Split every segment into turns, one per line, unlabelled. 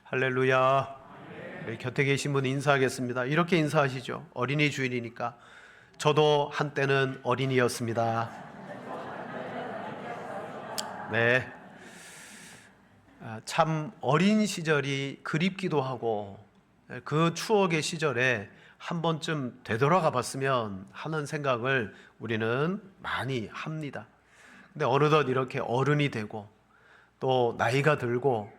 할렐루야. 네, 곁에 계신 분 인사하겠습니다. 이렇게 인사하시죠. 어린이 주일이니까. 저도 한때는 어린이였습니다. 네. 참 어린 시절이 그립기도 하고 그 추억의 시절에 한 번쯤 되돌아가 봤으면 하는 생각을 우리는 많이 합니다. 근데 어느덧 이렇게 어른이 되고 또 나이가 들고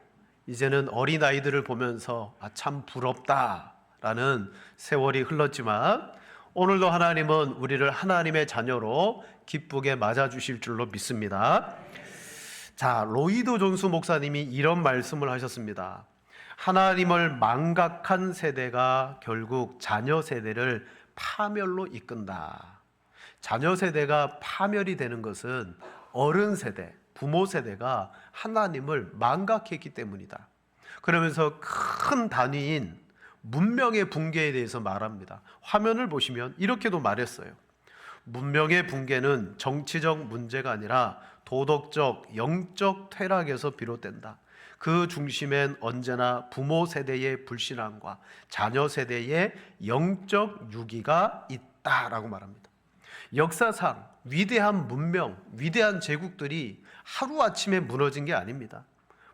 이제는 어린아이들을 보면서 참 부럽다라는 세월이 흘렀지만 오늘도 하나님은 우리를 하나님의 자녀로 기쁘게 맞아주실 줄로 믿습니다. 자, 로이드 존스 목사님이 이런 말씀을 하셨습니다. 하나님을 망각한 세대가 결국 자녀 세대를 파멸로 이끈다. 자녀 세대가 파멸이 되는 것은 어른 세대, 부모 세대가 하나님을 망각했기 때문이다. 그러면서 큰 단위인 문명의 붕괴에 대해서 말합니다. 화면을 보시면 이렇게도 말했어요. 문명의 붕괴는 정치적 문제가 아니라 도덕적, 영적 퇴락에서 비롯된다. 그 중심엔 언제나 부모 세대의 불신앙과 자녀 세대의 영적 유기가 있다라고 말합니다. 역사상 위대한 문명, 위대한 제국들이 하루아침에 무너진 게 아닙니다.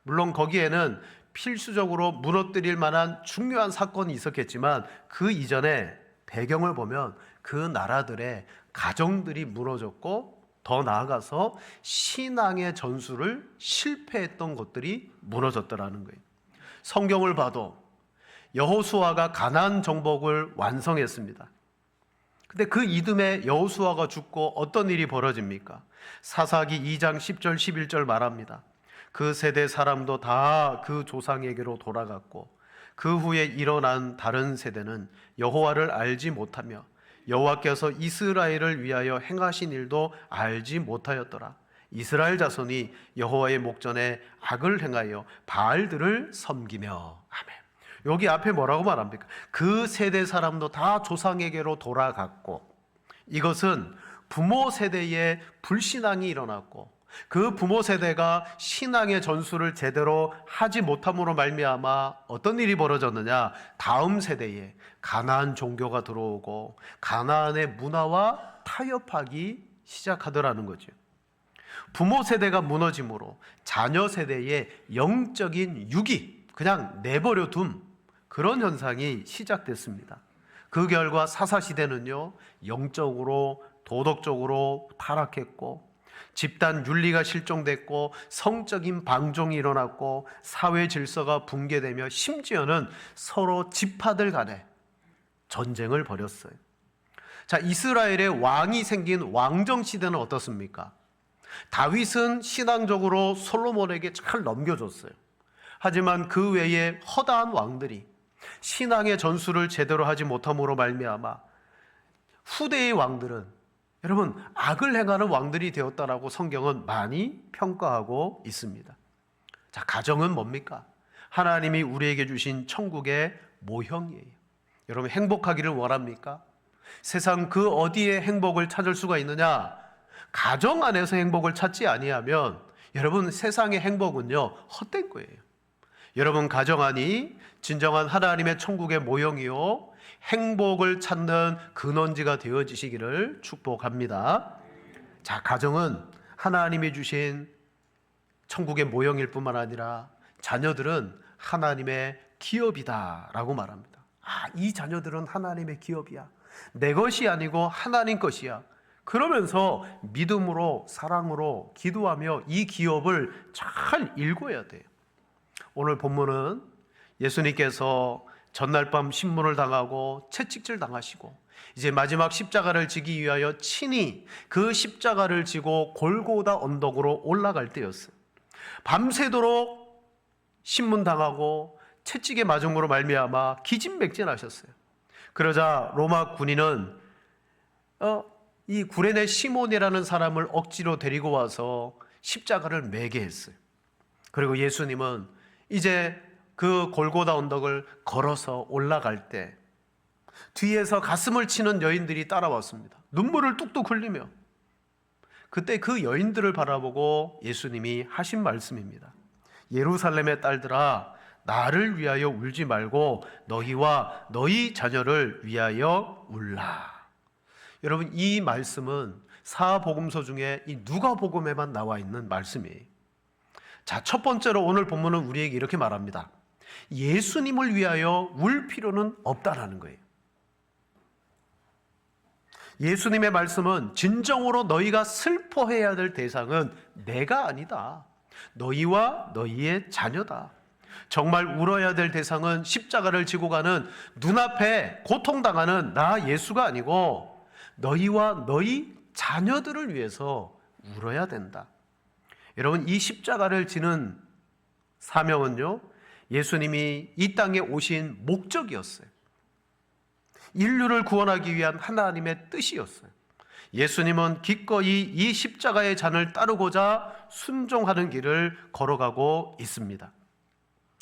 물론 거기에는 필수적으로 무너뜨릴 만한 중요한 사건이 있었겠지만 그 이전에 배경을 보면 그 나라들의 가정들이 무너졌고 더 나아가서 신앙의 전술을 실패했던 것들이 무너졌더라는 거예요. 성경을 봐도 여호수아가 가나안 정복을 완성했습니다. 근데 그 이듬해 여호수아가 죽고 어떤 일이 벌어집니까? 사사기 2장 10절 11절 말합니다. 그 세대 사람도 다 그 조상에게로 돌아갔고 그 후에 일어난 다른 세대는 여호와를 알지 못하며 여호와께서 이스라엘을 위하여 행하신 일도 알지 못하였더라. 이스라엘 자손이 여호와의 목전에 악을 행하여 바알들을 섬기며. 아멘. 여기 앞에 뭐라고 말합니까? 그 세대 사람도 다 조상에게로 돌아갔고, 이것은 부모 세대의 불신앙이 일어났고 그 부모 세대가 신앙의 전수를 제대로 하지 못함으로 말미암아 어떤 일이 벌어졌느냐? 다음 세대에 가나안 종교가 들어오고 가나안의 문화와 타협하기 시작하더라는 거죠. 부모 세대가 무너짐으로 자녀 세대의 영적인 유기, 그냥 내버려 둠, 그런 현상이 시작됐습니다. 그 결과 사사시대는요, 영적으로 도덕적으로 타락했고 집단 윤리가 실종됐고 성적인 방종이 일어났고 사회 질서가 붕괴되며 심지어는 서로 지파들 간에 전쟁을 벌였어요. 자, 이스라엘의 왕이 생긴 왕정 시대는 어떻습니까? 다윗은 신앙적으로 솔로몬에게 잘 넘겨줬어요. 하지만 그 외에 허다한 왕들이 신앙의 전수를 제대로 하지 못함으로 말미암아 후대의 왕들은 여러분 악을 행하는 왕들이 되었다라고 성경은 많이 평가하고 있습니다. 자, 가정은 뭡니까? 하나님이 우리에게 주신 천국의 모형이에요. 여러분 행복하기를 원합니까? 세상 그 어디에 행복을 찾을 수가 있느냐? 가정 안에서 행복을 찾지 아니하면 여러분 세상의 행복은요 헛된 거예요. 여러분 가정 안이 진정한 하나님의 천국의 모형이요 행복을 찾는 근원지가 되어지시기를 축복합니다. 자, 가정은 하나님이 주신 천국의 모형일 뿐만 아니라 자녀들은 하나님의 기업이다라고 말합니다. 이 자녀들은 하나님의 기업이야. 내 것이 아니고 하나님 것이야. 그러면서 믿음으로 사랑으로 기도하며 이 기업을 잘 일궈야 돼요. 오늘 본문은 예수님께서 전날 밤 신문을 당하고 채찍질 당하시고 이제 마지막 십자가를 지기 위하여 친히 그 십자가를 지고 골고다 언덕으로 올라갈 때였어요. 밤새도록 신문 당하고 채찍에 맞음으로 말미암아 기진맥진하셨어요. 그러자 로마 군인은 이 구레네 시몬이라는 사람을 억지로 데리고 와서 십자가를 매게 했어요. 그리고 예수님은 이제 그 골고다 언덕을 걸어서 올라갈 때 뒤에서 가슴을 치는 여인들이 따라왔습니다. 눈물을 뚝뚝 흘리며. 그때 그 여인들을 바라보고 예수님이 하신 말씀입니다. 예루살렘의 딸들아, 나를 위하여 울지 말고 너희와 너희 자녀를 위하여 울라. 여러분, 이 말씀은 사복음서 중에 이 누가복음에만 나와 있는 말씀이에요. 자, 첫 번째로 오늘 본문은 우리에게 이렇게 말합니다. 예수님을 위하여 울 필요는 없다라는 거예요. 예수님의 말씀은 진정으로 너희가 슬퍼해야 될 대상은 내가 아니다. 너희와 너희의 자녀다. 정말 울어야 될 대상은 십자가를 지고 가는 눈앞에 고통당하는 나 예수가 아니고 너희와 너희 자녀들을 위해서 울어야 된다. 여러분, 이 십자가를 지는 사명은요, 예수님이 이 땅에 오신 목적이었어요. 인류를 구원하기 위한 하나님의 뜻이었어요. 예수님은 기꺼이 이 십자가의 잔을 따르고자 순종하는 길을 걸어가고 있습니다.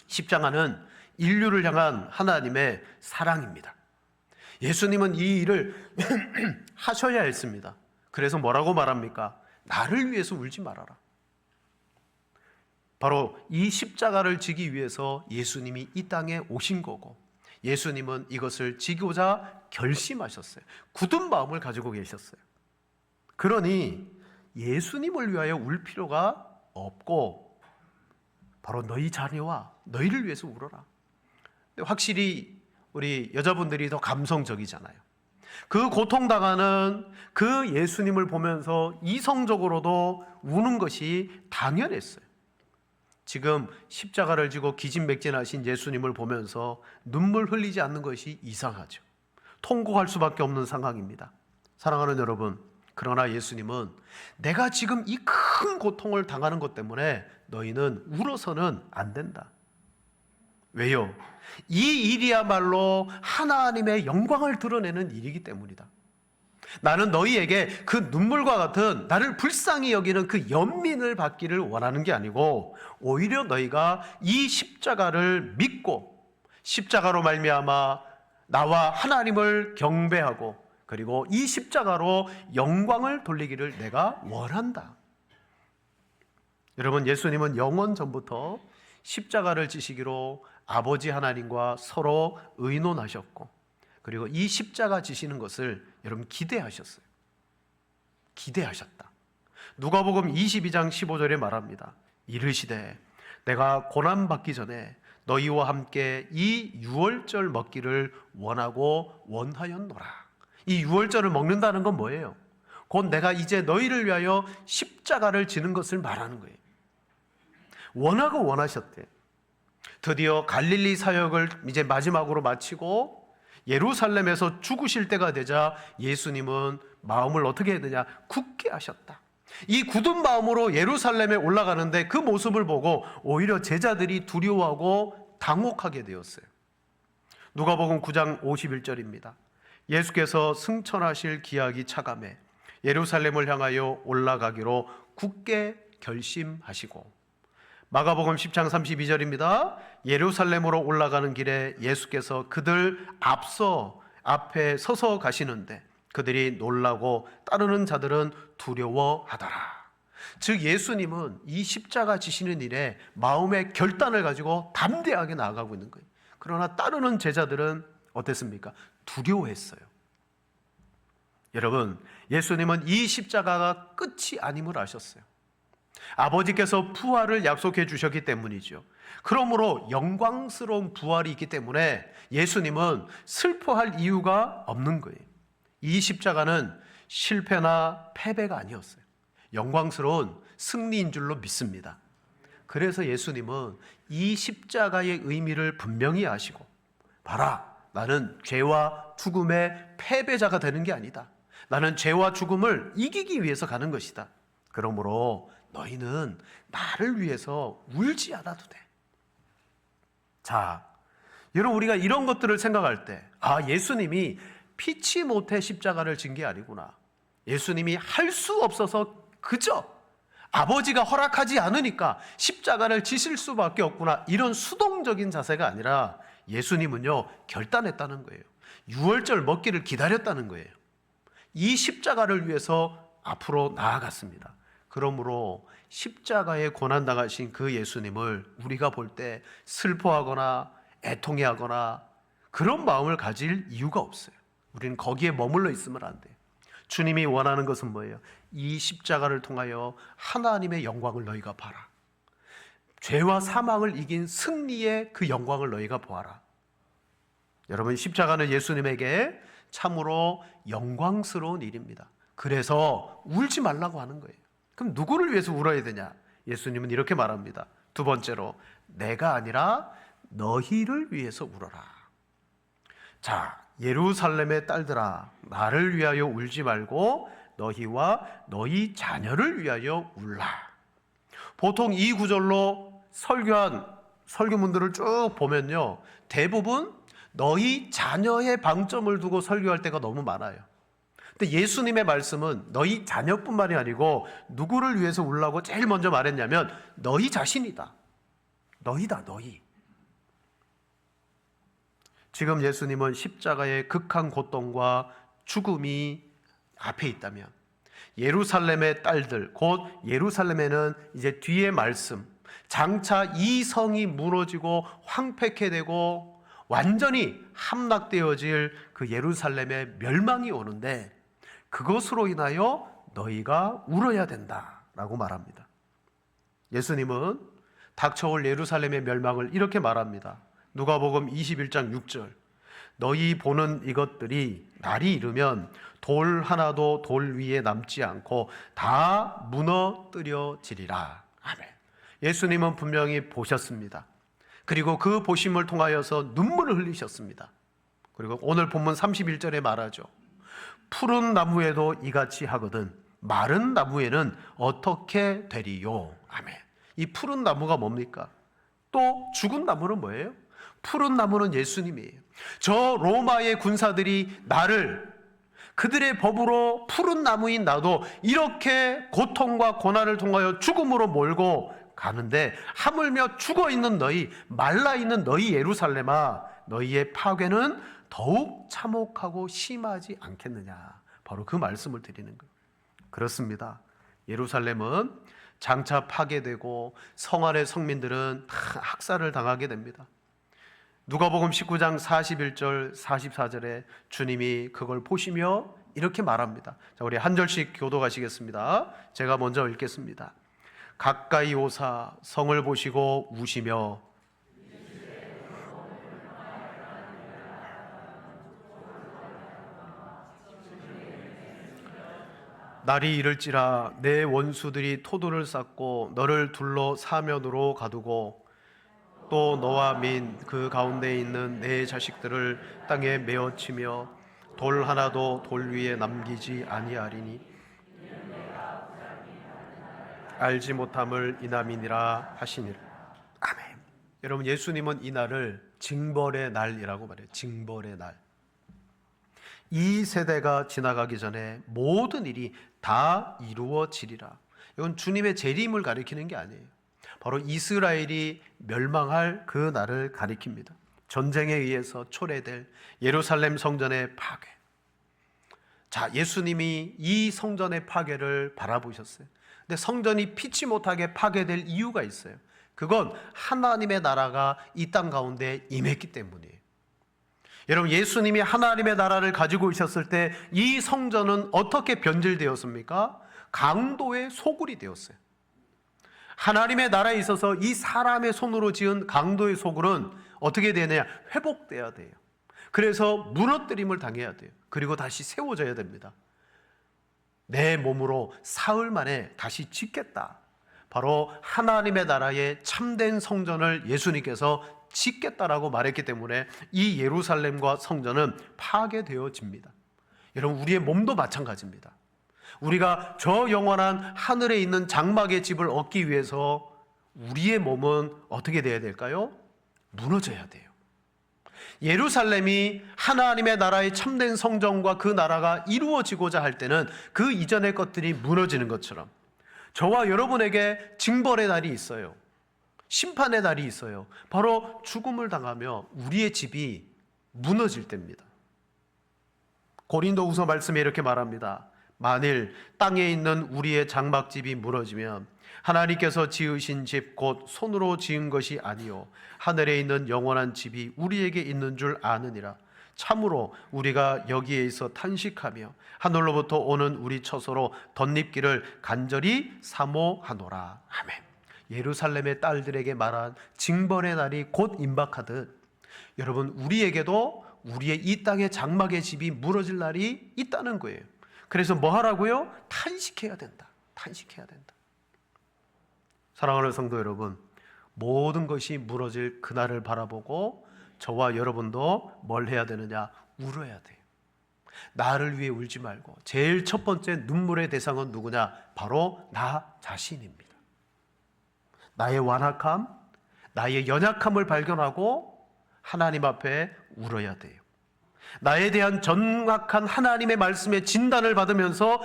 십자가는 인류를 향한 하나님의 사랑입니다. 예수님은 이 일을 하셔야 했습니다. 그래서 뭐라고 말합니까? 나를 위해서 울지 말아라. 바로 이 십자가를 지기 위해서 예수님이 이 땅에 오신 거고, 예수님은 이것을 지고자 결심하셨어요. 굳은 마음을 가지고 계셨어요. 그러니 예수님을 위하여 울 필요가 없고 바로 너희 자녀와 너희를 위해서 울어라. 근데 확실히 우리 여자분들이 더 감성적이잖아요. 그 고통당하는 그 예수님을 보면서 이성적으로도 우는 것이 당연했어요. 지금 십자가를 지고 기진맥진하신 예수님을 보면서 눈물 흘리지 않는 것이 이상하죠. 통곡할 수밖에 없는 상황입니다. 사랑하는 여러분, 그러나 예수님은 내가 지금 이 큰 고통을 당하는 것 때문에 너희는 울어서는 안 된다. 왜요? 이 일이야말로 하나님의 영광을 드러내는 일이기 때문이다. 나는 너희에게 그 눈물과 같은 나를 불쌍히 여기는 그 연민을 받기를 원하는 게 아니고 오히려 너희가 이 십자가를 믿고 십자가로 말미암아 나와 하나님을 경배하고 그리고 이 십자가로 영광을 돌리기를 내가 원한다. 여러분, 예수님은 영원 전부터 십자가를 지시기로 아버지 하나님과 서로 의논하셨고 그리고 이 십자가 지시는 것을 여러분 기대하셨어요. 기대하셨다. 누가복음 22장 15절에 말합니다. 이르시되 내가 고난받기 전에 너희와 함께 이 유월절 먹기를 원하고 원하였노라. 이 유월절을 먹는다는 건 뭐예요? 곧 내가 이제 너희를 위하여 십자가를 지는 것을 말하는 거예요. 원하고 원하셨대. 드디어 갈릴리 사역을 이제 마지막으로 마치고 예루살렘에서 죽으실 때가 되자 예수님은 마음을 어떻게 해야 되냐? 굳게 하셨다. 이 굳은 마음으로 예루살렘에 올라가는데 그 모습을 보고 오히려 제자들이 두려워하고 당혹하게 되었어요. 누가복음 9장 51절입니다. 예수께서 승천하실 기약이 차감해 예루살렘을 향하여 올라가기로 굳게 결심하시고, 마가복음 10장 32절입니다. 예루살렘으로 올라가는 길에 예수께서 그들 앞에 서서 가시는데 그들이 놀라고 따르는 자들은 두려워하더라. 즉 예수님은 이 십자가 지시는 일에 마음의 결단을 가지고 담대하게 나아가고 있는 거예요. 그러나 따르는 제자들은 어땠습니까? 두려워했어요. 여러분, 예수님은 이 십자가가 끝이 아님을 아셨어요. 아버지께서 부활을 약속해 주셨기 때문이죠. 그러므로 영광스러운 부활이 있기 때문에 예수님은 슬퍼할 이유가 없는 거예요. 이 십자가는 실패나 패배가 아니었어요. 영광스러운 승리인 줄로 믿습니다. 그래서 예수님은 이 십자가의 의미를 분명히 아시고, 봐라, 나는 죄와 죽음의 패배자가 되는 게 아니다. 나는 죄와 죽음을 이기기 위해서 가는 것이다. 그러므로 너희는 나를 위해서 울지 않아도 돼. 자, 여러분, 우리가 이런 것들을 생각할 때, 예수님이 피치 못해 십자가를 진 게 아니구나. 예수님이 할 수 없어서 그저 아버지가 허락하지 않으니까 십자가를 지실 수밖에 없구나. 이런 수동적인 자세가 아니라 예수님은요, 결단했다는 거예요. 유월절 먹기를 기다렸다는 거예요. 이 십자가를 위해서 앞으로 나아갔습니다. 그러므로 십자가에 고난당하신 그 예수님을 우리가 볼 때 슬퍼하거나 애통해하거나 그런 마음을 가질 이유가 없어요. 우리는 거기에 머물러 있으면 안 돼요. 주님이 원하는 것은 뭐예요? 이 십자가를 통하여 하나님의 영광을 너희가 봐라. 죄와 사망을 이긴 승리의 그 영광을 너희가 보아라. 여러분, 십자가는 예수님에게 참으로 영광스러운 일입니다. 그래서 울지 말라고 하는 거예요. 그럼 누구를 위해서 울어야 되냐? 예수님은 이렇게 말합니다. 두 번째로, 내가 아니라 너희를 위해서 울어라. 자, 예루살렘의 딸들아, 나를 위하여 울지 말고 너희와 너희 자녀를 위하여 울라. 보통 이 구절로 설교한 설교문들을 쭉 보면요, 대부분 너희 자녀의 방점을 두고 설교할 때가 너무 많아요. 근데 예수님의 말씀은 너희 자녀뿐만이 아니고 누구를 위해서 울라고 제일 먼저 말했냐면 너희 자신이다. 너희다, 너희. 지금 예수님은 십자가의 극한 고통과 죽음이 앞에 있다면 예루살렘의 딸들, 곧 예루살렘에는 이제 뒤에 말씀, 장차 이 성이 무너지고 황폐케 되고 완전히 함락되어질 그 예루살렘의 멸망이 오는데 그것으로 인하여 너희가 울어야 된다라고 말합니다. 예수님은 닥쳐올 예루살렘의 멸망을 이렇게 말합니다. 누가복음 21장 6절, 너희 보는 이것들이 날이 이르면 돌 하나도 돌 위에 남지 않고 다 무너뜨려지리라. 아멘. 예수님은 분명히 보셨습니다. 그리고 그 보심을 통하여서 눈물을 흘리셨습니다. 그리고 오늘 본문 31절에 말하죠. 푸른 나무에도 이같이 하거든 마른 나무에는 어떻게 되리요. 아멘. 이 푸른 나무가 뭡니까? 또 죽은 나무는 뭐예요? 푸른 나무는 예수님이에요. 저 로마의 군사들이 나를 그들의 법으로 푸른 나무인 나도 이렇게 고통과 고난을 통하여 죽음으로 몰고 가는데 하물며 죽어있는 너희, 말라있는 너희 예루살렘아, 너희의 파괴는 더욱 참혹하고 심하지 않겠느냐. 바로 그 말씀을 드리는 거예요. 그렇습니다. 예루살렘은 장차 파괴되고 성 안의 성민들은 다 학살을 당하게 됩니다. 누가복음 19장 41절 44절에 주님이 그걸 보시며 이렇게 말합니다. 자, 우리 한 절씩 교독하시겠습니다. 제가 먼저 읽겠습니다. 가까이 오사 성을 보시고 우시며 날이 이를지라 내 원수들이 토도를 쌓고 너를 둘러 사면으로 가두고 또 너와 민 그 가운데 있는 내 자식들을 땅에 메어치며 돌 하나도 돌 위에 남기지 아니하리니 알지 못함을 이남이니라 하시니라. 아멘. 여러분, 예수님은 이 날을 징벌의 날이라고 말해요. 징벌의 날. 이 세대가 지나가기 전에 모든 일이 다 이루어지리라. 이건 주님의 재림을 가리키는 게 아니에요. 바로 이스라엘이 멸망할 그 날을 가리킵니다. 전쟁에 의해서 초래될 예루살렘 성전의 파괴. 자, 예수님이 이 성전의 파괴를 바라보셨어요. 근데 성전이 피치 못하게 파괴될 이유가 있어요. 그건 하나님의 나라가 이 땅 가운데 임했기 때문이에요. 여러분, 예수님이 하나님의 나라를 가지고 있었을 때 이 성전은 어떻게 변질되었습니까? 강도의 소굴이 되었어요. 하나님의 나라에 있어서 이 사람의 손으로 지은 강도의 소굴은 어떻게 되느냐? 회복돼야 돼요. 그래서 무너뜨림을 당해야 돼요. 그리고 다시 세워져야 됩니다. 내 몸으로 사흘 만에 다시 짓겠다. 바로 하나님의 나라의 참된 성전을 예수님께서 짓겠다라고 말했기 때문에 이 예루살렘과 성전은 파괴되어집니다. 여러분, 우리의 몸도 마찬가지입니다. 우리가 저 영원한 하늘에 있는 장막의 집을 얻기 위해서 우리의 몸은 어떻게 돼야 될까요? 무너져야 돼요. 예루살렘이 하나님의 나라의 참된 성전과 그 나라가 이루어지고자 할 때는 그 이전의 것들이 무너지는 것처럼 저와 여러분에게 징벌의 날이 있어요. 심판의 날이 있어요. 바로 죽음을 당하며 우리의 집이 무너질 때입니다. 고린도후서 말씀에 이렇게 말합니다. 만일 땅에 있는 우리의 장막집이 무너지면 하나님께서 지으신 집 곧 손으로 지은 것이 아니요 하늘에 있는 영원한 집이 우리에게 있는 줄 아느니라. 참으로 우리가 여기에 있어 탄식하며 하늘로부터 오는 우리 처소로 덧립기를 간절히 사모하노라. 아멘. 예루살렘의 딸들에게 말한 징벌의 날이 곧 임박하듯 여러분, 우리에게도 우리의 이 땅의 장막의 집이 무너질 날이 있다는 거예요. 그래서 뭐 하라고요? 탄식해야 된다. 탄식해야 된다. 사랑하는 성도 여러분, 모든 것이 무너질 그날을 바라보고 저와 여러분도 뭘 해야 되느냐? 울어야 돼요. 나를 위해 울지 말고 제일 첫 번째 눈물의 대상은 누구냐? 바로 나 자신입니다. 나의 완악함, 나의 연약함을 발견하고 하나님 앞에 울어야 돼요. 나에 대한 정확한 하나님의 말씀의 진단을 받으면서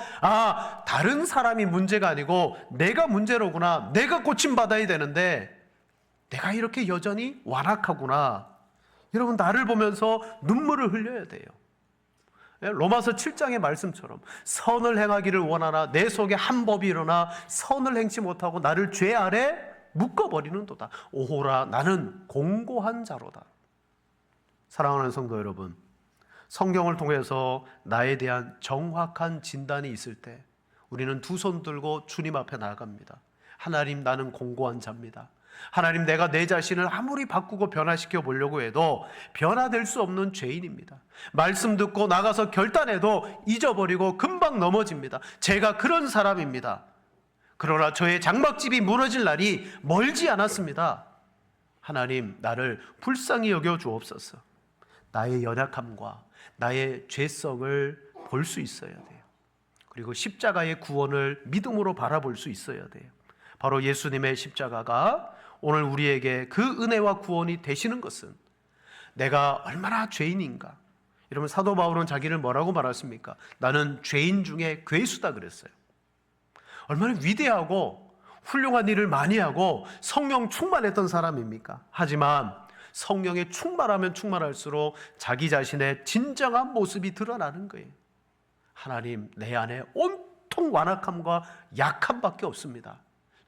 다른 사람이 문제가 아니고 내가 문제로구나, 내가 고침받아야 되는데 내가 이렇게 여전히 완악하구나. 여러분, 나를 보면서 눈물을 흘려야 돼요. 로마서 7장의 말씀처럼 선을 행하기를 원하나 내 속에 한 법이 일어나 선을 행치 못하고 나를 죄 아래 묶어버리는도다. 오호라, 나는 공고한 자로다. 사랑하는 성도 여러분, 성경을 통해서 나에 대한 정확한 진단이 있을 때 우리는 두 손 들고 주님 앞에 나아갑니다. 하나님, 나는 공고한 자입니다. 하나님, 내가 내 자신을 아무리 바꾸고 변화시켜 보려고 해도 변화될 수 없는 죄인입니다. 말씀 듣고 나가서 결단해도 잊어버리고 금방 넘어집니다. 제가 그런 사람입니다. 그러나 저의 장막집이 무너질 날이 멀지 않았습니다. 하나님, 나를 불쌍히 여겨 주옵소서. 나의 연약함과 나의 죄성을 볼 수 있어야 돼요. 그리고 십자가의 구원을 믿음으로 바라볼 수 있어야 돼요. 바로 예수님의 십자가가 오늘 우리에게 그 은혜와 구원이 되시는 것은 내가 얼마나 죄인인가. 여러분, 사도 바울은 자기를 뭐라고 말했습니까? 나는 죄인 중에 괴수다 그랬어요. 얼마나 위대하고 훌륭한 일을 많이 하고 성령 충만했던 사람입니까? 하지만 성령에 충만하면 충만할수록 자기 자신의 진정한 모습이 드러나는 거예요. 하나님, 내 안에 온통 완악함과 약함밖에 없습니다.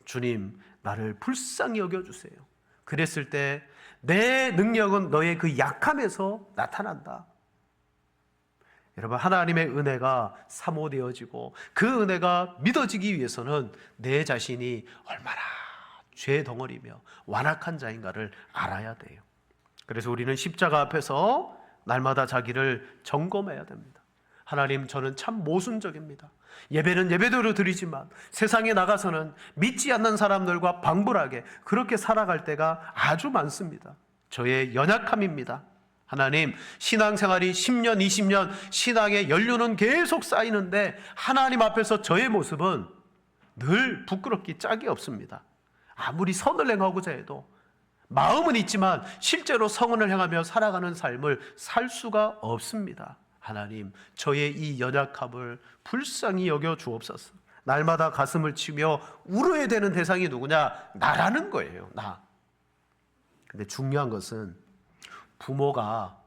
주님, 나를 불쌍히 여겨주세요. 그랬을 때 내 능력은 너의 그 약함에서 나타난다. 여러분, 하나님의 은혜가 사모되어지고 그 은혜가 믿어지기 위해서는 내 자신이 얼마나 죄 덩어리며 완악한 자인가를 알아야 돼요. 그래서 우리는 십자가 앞에서 날마다 자기를 점검해야 됩니다. 하나님, 저는 참 모순적입니다. 예배는 예배대로 드리지만 세상에 나가서는 믿지 않는 사람들과 방불하게 그렇게 살아갈 때가 아주 많습니다. 저의 연약함입니다. 하나님, 신앙생활이 10년, 20년 신앙의 연륜은 계속 쌓이는데 하나님 앞에서 저의 모습은 늘 부끄럽기 짝이 없습니다. 아무리 선을 행하고자 해도 마음은 있지만 실제로 성은을 행하며 살아가는 삶을 살 수가 없습니다. 하나님, 저의 이 연약함을 불쌍히 여겨 주옵소서. 날마다 가슴을 치며 울어야 되는 대상이 누구냐? 나라는 거예요. 나. 근데 중요한 것은 부모가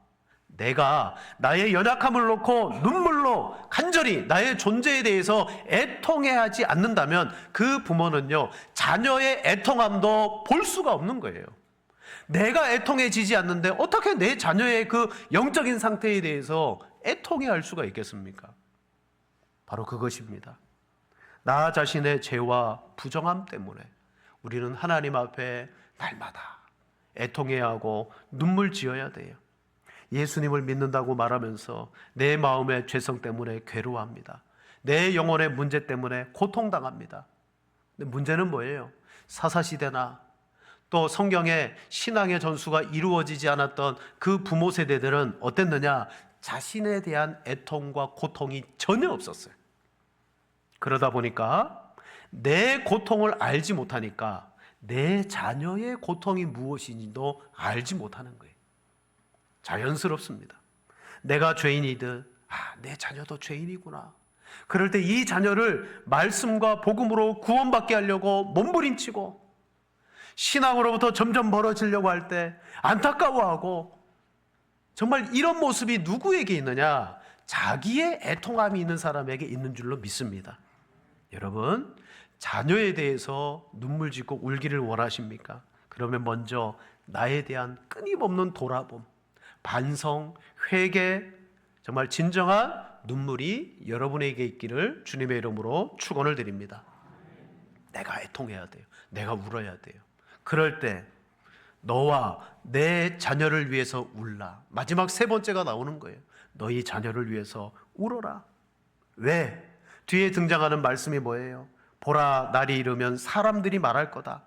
내가 나의 연약함을 놓고 눈물로 간절히 나의 존재에 대해서 애통해야 하지 않는다면 그 부모는요, 자녀의 애통함도 볼 수가 없는 거예요. 내가 애통해지지 않는데 어떻게 내 자녀의 그 영적인 상태에 대해서 애통해할 수가 있겠습니까? 바로 그것입니다. 나 자신의 죄와 부정함 때문에 우리는 하나님 앞에 날마다 애통해야 하고 눈물 지어야 돼요. 예수님을 믿는다고 말하면서 내 마음의 죄성 때문에 괴로워합니다. 내 영혼의 문제 때문에 고통당합니다. 근데 문제는 뭐예요? 사사시대나 또 성경에 신앙의 전수가 이루어지지 않았던 그 부모 세대들은 어땠느냐? 자신에 대한 애통과 고통이 전혀 없었어요. 그러다 보니까 내 고통을 알지 못하니까 내 자녀의 고통이 무엇인지도 알지 못하는 거예요. 자연스럽습니다. 내가 죄인이듯 내 자녀도 죄인이구나. 그럴 때 이 자녀를 말씀과 복음으로 구원받게 하려고 몸부림치고 신앙으로부터 점점 멀어지려고 할 때 안타까워하고, 정말 이런 모습이 누구에게 있느냐? 자기의 애통함이 있는 사람에게 있는 줄로 믿습니다. 여러분, 자녀에 대해서 눈물 짓고 울기를 원하십니까? 그러면 먼저 나에 대한 끊임없는 돌아봄, 반성, 회개, 정말 진정한 눈물이 여러분에게 있기를 주님의 이름으로 축원을 드립니다. 내가 애통해야 돼요. 내가 울어야 돼요. 그럴 때 너와 내 자녀를 위해서 울라. 마지막 세 번째가 나오는 거예요. 너희 자녀를 위해서 울어라. 왜? 뒤에 등장하는 말씀이 뭐예요? 보라, 날이 이르면 사람들이 말할 거다.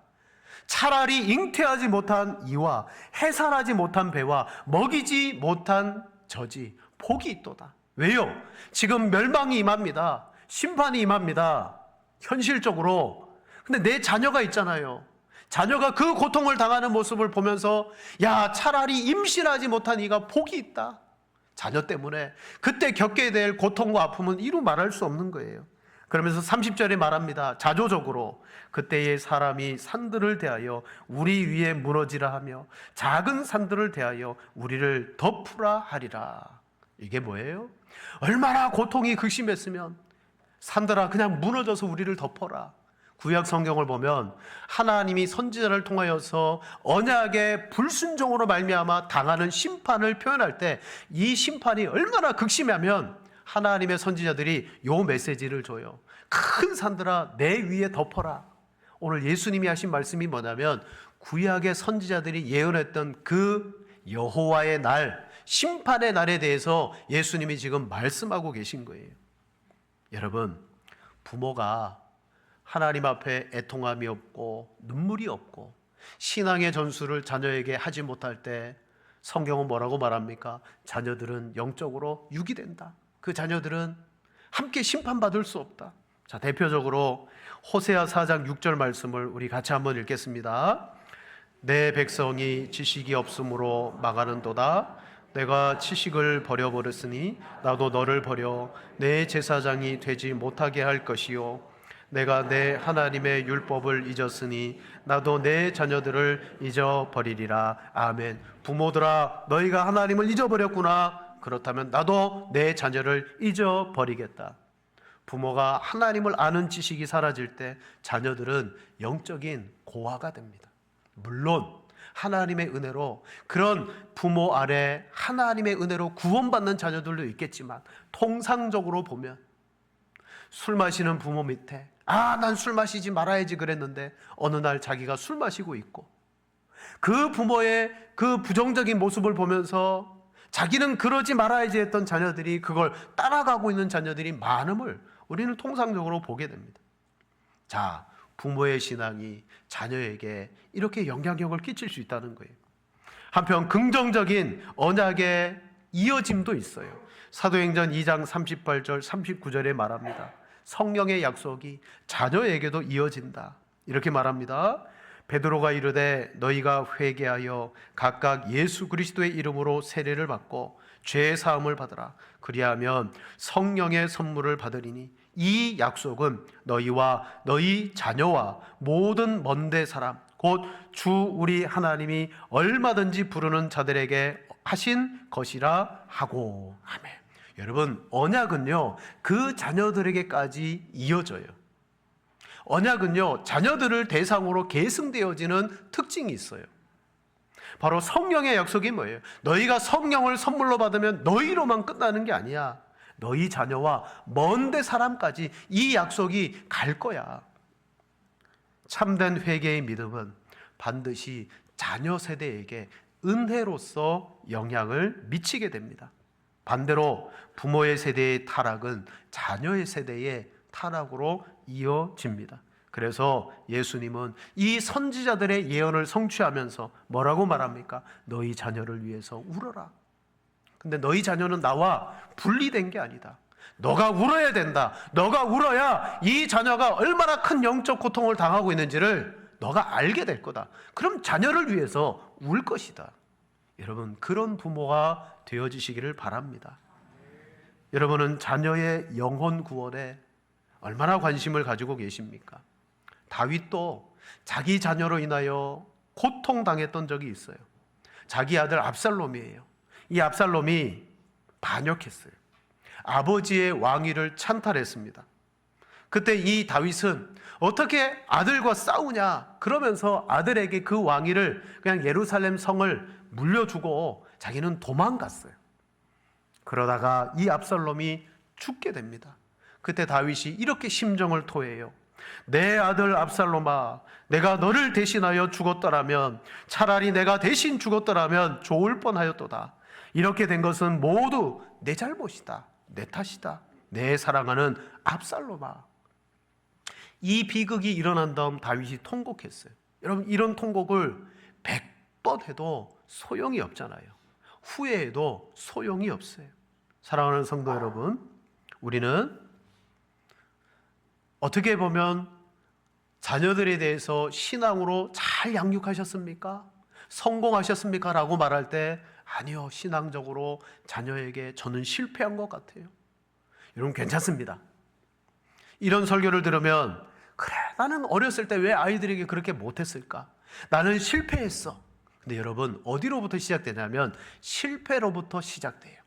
차라리 잉태하지 못한 이와 해산하지 못한 배와 먹이지 못한 젖이 복이 있도다. 왜요? 지금 멸망이 임합니다. 심판이 임합니다. 현실적으로. 근데 내 자녀가 있잖아요. 자녀가 그 고통을 당하는 모습을 보면서 야, 차라리 임신하지 못한 이가 복이 있다. 자녀 때문에 그때 겪게 될 고통과 아픔은 이루 말할 수 없는 거예요. 그러면서 30절에 말합니다. 자조적으로 그때의 사람이 산들을 대하여 우리 위에 무너지라 하며 작은 산들을 대하여 우리를 덮으라 하리라. 이게 뭐예요? 얼마나 고통이 극심했으면 산들아 그냥 무너져서 우리를 덮어라. 구약 성경을 보면 하나님이 선지자를 통하여서 언약의 불순종으로 말미암아 당하는 심판을 표현할 때 이 심판이 얼마나 극심하면 하나님의 선지자들이 요 메시지를 줘요. 큰 산들아 내 위에 덮어라. 오늘 예수님이 하신 말씀이 뭐냐면 구약의 선지자들이 예언했던 그 여호와의 날, 심판의 날에 대해서 예수님이 지금 말씀하고 계신 거예요. 여러분, 부모가 하나님 앞에 애통함이 없고 눈물이 없고 신앙의 전수를 자녀에게 하지 못할 때 성경은 뭐라고 말합니까? 자녀들은 영적으로 유기된다. 그 자녀들은 함께 심판받을 수 없다. 자, 대표적으로 호세아 4장 6절 말씀을 우리 같이 한번 읽겠습니다. 내 백성이 지식이 없으므로 망하는도다. 내가 지식을 버려버렸으니 나도 너를 버려 내 제사장이 되지 못하게 할 것이요 내가 내 하나님의 율법을 잊었으니 나도 내 자녀들을 잊어버리리라. 아멘. 부모들아 너희가 하나님을 잊어버렸구나. 그렇다면 나도 내 자녀를 잊어버리겠다. 부모가 하나님을 아는 지식이 사라질 때 자녀들은 영적인 고아가 됩니다. 물론 하나님의 은혜로 그런 부모 아래 하나님의 은혜로 구원받는 자녀들도 있겠지만 통상적으로 보면 술 마시는 부모 밑에 난 술 마시지 말아야지 그랬는데 어느 날 자기가 술 마시고 있고 그 부모의 그 부정적인 모습을 보면서 자기는 그러지 말아야지 했던 자녀들이 그걸 따라가고 있는 자녀들이 많음을 우리는 통상적으로 보게 됩니다. 자, 부모의 신앙이 자녀에게 이렇게 영향력을 끼칠 수 있다는 거예요. 한편 긍정적인 언약의 이어짐도 있어요. 사도행전 2장 38절 39절에 말합니다. 성령의 약속이 자녀에게도 이어진다. 이렇게 말합니다. 베드로가 이르되 너희가 회개하여 각각 예수 그리스도의 이름으로 세례를 받고 죄 사함을 받으라. 그리하면 성령의 선물을 받으리니 이 약속은 너희와 너희 자녀와 모든 먼데 사람 곧 주 우리 하나님이 얼마든지 부르는 자들에게 하신 것이라 하고. 아멘. 여러분, 언약은요 그 자녀들에게까지 이어져요. 언약은요 자녀들을 대상으로 계승되어지는 특징이 있어요. 바로 성령의 약속이 뭐예요? 너희가 성령을 선물로 받으면 너희로만 끝나는 게 아니야. 너희 자녀와 먼데 사람까지 이 약속이 갈 거야. 참된 회개의 믿음은 반드시 자녀 세대에게 은혜로서 영향을 미치게 됩니다. 반대로 부모의 세대의 타락은 자녀의 세대의 타락으로 이어집니다. 그래서 예수님은 이 선지자들의 예언을 성취하면서 뭐라고 말합니까? 너희 자녀를 위해서 울어라. 근데 너희 자녀는 나와 분리된 게 아니다. 너가 울어야 된다. 너가 울어야 이 자녀가 얼마나 큰 영적 고통을 당하고 있는지를 너가 알게 될 거다. 그럼 자녀를 위해서 울 것이다. 여러분, 그런 부모가 되어지시기를 바랍니다. 여러분은 자녀의 영혼 구원에 얼마나 관심을 가지고 계십니까? 다윗도 자기 자녀로 인하여 고통당했던 적이 있어요. 자기 아들 압살롬이에요. 이 압살롬이 반역했어요. 아버지의 왕위를 찬탈했습니다. 그때 이 다윗은 어떻게 아들과 싸우냐 그러면서 아들에게 그 왕위를 그냥 예루살렘 성을 물려주고 자기는 도망갔어요. 그러다가 이 압살롬이 죽게 됩니다. 그때 다윗이 이렇게 심정을 토해요. 내 아들 압살롬아, 내가 너를 대신하여 죽었더라면, 차라리 내가 대신 죽었더라면 좋을 뻔하였도다. 이렇게 된 것은 모두 내 잘못이다, 내 탓이다, 내 사랑하는 압살롬아. 이 비극이 일어난 다음 다윗이 통곡했어요. 여러분, 이런 통곡을 100번 해도 소용이 없잖아요. 후회해도 소용이 없어요. 사랑하는 성도 여러분, 우리는 어떻게 보면 자녀들에 대해서 신앙으로 잘 양육하셨습니까? 성공하셨습니까? 라고 말할 때 아니요, 신앙적으로 자녀에게 저는 실패한 것 같아요. 여러분, 괜찮습니다. 이런 설교를 들으면 그래, 나는 어렸을 때 왜 아이들에게 그렇게 못했을까? 나는 실패했어. 근데 여러분, 어디로부터 시작되냐면 실패로부터 시작돼요.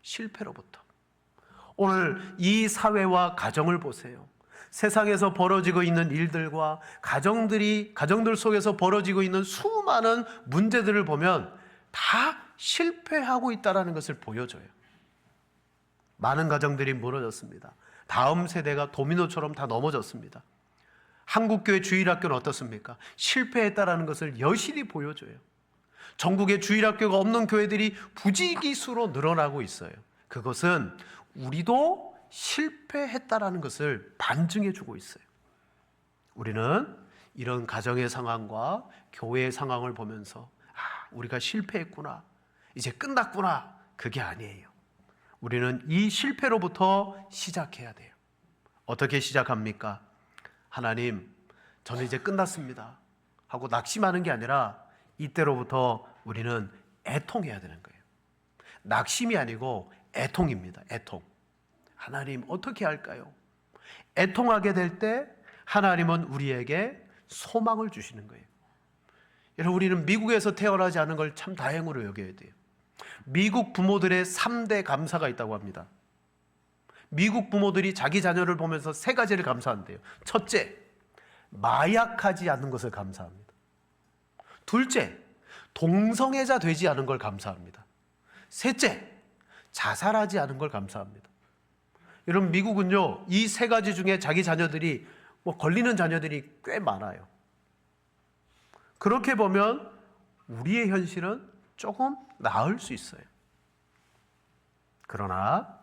실패로부터. 오늘 이 사회와 가정을 보세요. 세상에서 벌어지고 있는 일들과 가정들 속에서 벌어지고 있는 수많은 문제들을 보면 다 실패하고 있다는 것을 보여줘요. 많은 가정들이 무너졌습니다. 다음 세대가 도미노처럼 다 넘어졌습니다. 한국교회 주일학교는 어떻습니까? 실패했다는 것을 여실히 보여줘요. 전국에 주일학교가 없는 교회들이 부지기수로 늘어나고 있어요. 그것은 우리도 실패했다라는 것을 반증해 주고 있어요. 우리는 이런 가정의 상황과 교회의 상황을 보면서 우리가 실패했구나, 이제 끝났구나, 그게 아니에요. 우리는 이 실패로부터 시작해야 돼요. 어떻게 시작합니까? 하나님, 저는 이제 끝났습니다 하고 낙심하는 게 아니라 이때로부터 우리는 애통해야 되는 거예요. 낙심이 아니고 애통입니다. 애통. 하나님, 어떻게 할까요? 애통하게 될 때 하나님은 우리에게 소망을 주시는 거예요. 여러분, 우리는 미국에서 태어나지 않은 걸 참 다행으로 여겨야 돼요. 미국 부모들의 3대 감사가 있다고 합니다. 미국 부모들이 자기 자녀를 보면서 3가지를 감사한대요. 첫째, 마약하지 않는 것을 감사합니다. 둘째, 동성애자 되지 않은 걸 감사합니다. 셋째, 자살하지 않은 걸 감사합니다. 여러분, 미국은요, 이 3가지 중에 자기 자녀들이 걸리는 자녀들이 꽤 많아요. 그렇게 보면 우리의 현실은 조금 나을 수 있어요. 그러나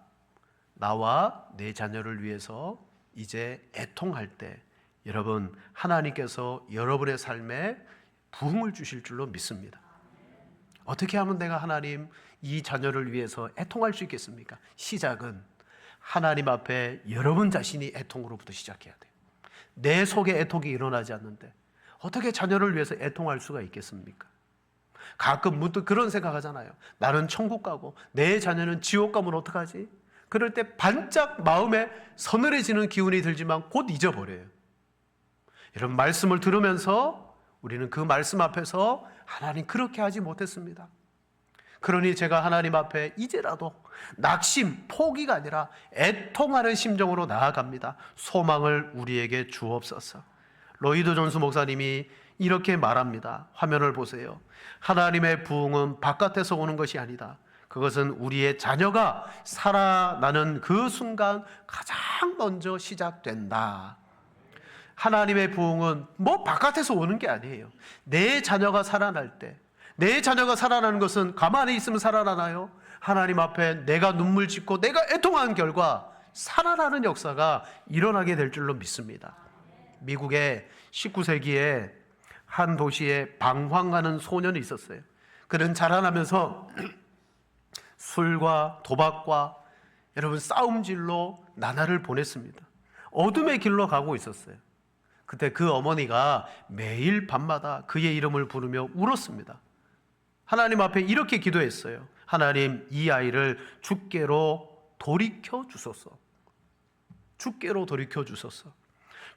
나와 내 자녀를 위해서 이제 애통할 때 여러분, 하나님께서 여러분의 삶에 부흥을 주실 줄로 믿습니다. 어떻게 하면 내가 하나님, 이 자녀를 위해서 애통할 수 있겠습니까? 시작은 하나님 앞에 여러분 자신이 애통으로부터 시작해야 돼요. 내 속에 애통이 일어나지 않는데 어떻게 자녀를 위해서 애통할 수가 있겠습니까? 가끔 문득 그런 생각하잖아요. 나는 천국 가고 내 자녀는 지옥 가면 어떡하지? 그럴 때 반짝 마음에 서늘해지는 기운이 들지만 곧 잊어버려요. 여러분, 말씀을 들으면서 우리는 그 말씀 앞에서 하나님, 그렇게 하지 못했습니다. 그러니 제가 하나님 앞에 이제라도 낙심, 포기가 아니라 애통하는 심정으로 나아갑니다. 소망을 우리에게 주옵소서. 로이드 존스 목사님이 이렇게 말합니다. 화면을 보세요. 하나님의 부흥은 바깥에서 오는 것이 아니다. 그것은 우리의 자녀가 살아나는 그 순간 가장 먼저 시작된다. 하나님의 부흥은 바깥에서 오는 게 아니에요. 내 자녀가 살아날 때, 내 자녀가 살아나는 것은 가만히 있으면 살아나나요? 하나님 앞에 내가 눈물 짓고 내가 애통한 결과 살아나는 역사가 일어나게 될 줄로 믿습니다. 미국의 19세기에 한 도시에 방황하는 소년이 있었어요. 그는 자라나면서 술과 도박과 여러분 싸움질로 나날을 보냈습니다. 어둠의 길로 가고 있었어요. 그때 그 어머니가 매일 밤마다 그의 이름을 부르며 울었습니다. 하나님 앞에 이렇게 기도했어요. 하나님, 이 아이를 주께로 돌이켜 주소서. 주께로 돌이켜 주소서.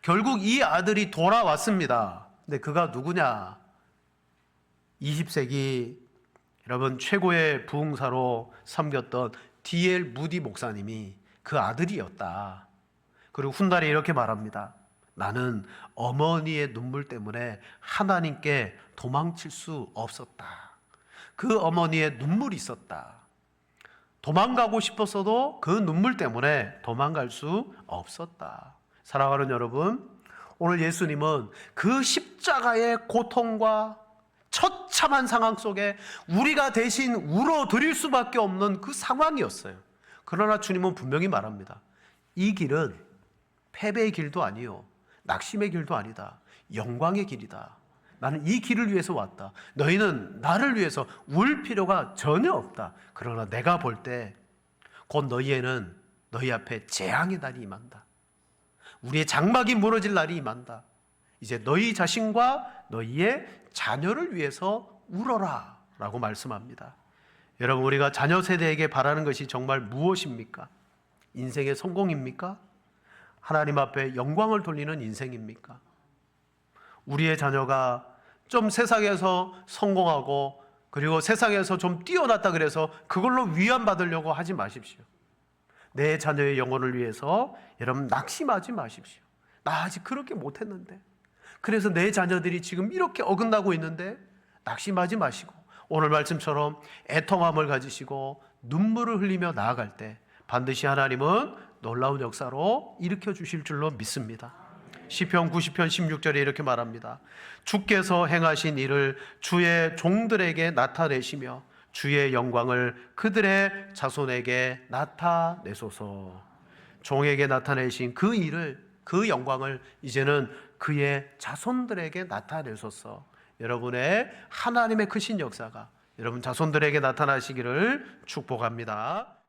결국 이 아들이 돌아왔습니다. 근데 그가 누구냐? 20세기 여러분 최고의 부흥사로 섬겼던 D.L. 무디 목사님이 그 아들이었다. 그리고 훗날에 이렇게 말합니다. 나는 어머니의 눈물 때문에 하나님께 도망칠 수 없었다. 그 어머니의 눈물이 있었다. 도망가고 싶었어도 그 눈물 때문에 도망갈 수 없었다. 사랑하는 여러분, 오늘 예수님은 그 십자가의 고통과 처참한 상황 속에 우리가 대신 울어드릴 수밖에 없는 그 상황이었어요. 그러나 주님은 분명히 말합니다. 이 길은 패배의 길도 아니요, 낙심의 길도 아니다. 영광의 길이다. 나는 이 길을 위해서 왔다. 너희는 나를 위해서 울 필요가 전혀 없다. 그러나 내가 볼 때 곧 너희에는 너희 앞에 재앙의 날이 임한다. 우리의 장막이 무너질 날이 임한다. 이제 너희 자신과 너희의 자녀를 위해서 울어라 라고 말씀합니다. 여러분, 우리가 자녀 세대에게 바라는 것이 정말 무엇입니까? 인생의 성공입니까? 하나님 앞에 영광을 돌리는 인생입니까? 우리의 자녀가 좀 세상에서 성공하고 그리고 세상에서 좀 뛰어났다 그래서 그걸로 위안받으려고 하지 마십시오. 내 자녀의 영혼을 위해서 여러분 낙심하지 마십시오. 나 아직 그렇게 못했는데, 그래서 내 자녀들이 지금 이렇게 어긋나고 있는데 낙심하지 마시고 오늘 말씀처럼 애통함을 가지시고 눈물을 흘리며 나아갈 때 반드시 하나님은 놀라운 역사로 일으켜 주실 줄로 믿습니다. 시편 90편 16절에 이렇게 말합니다. 주께서 행하신 일을 주의 종들에게 나타내시며 주의 영광을 그들의 자손에게 나타내소서. 종에게 나타내신 그 일을, 그 영광을 이제는 그의 자손들에게 나타내소서. 여러분의 하나님의 크신 역사가 여러분 자손들에게 나타나시기를 축복합니다.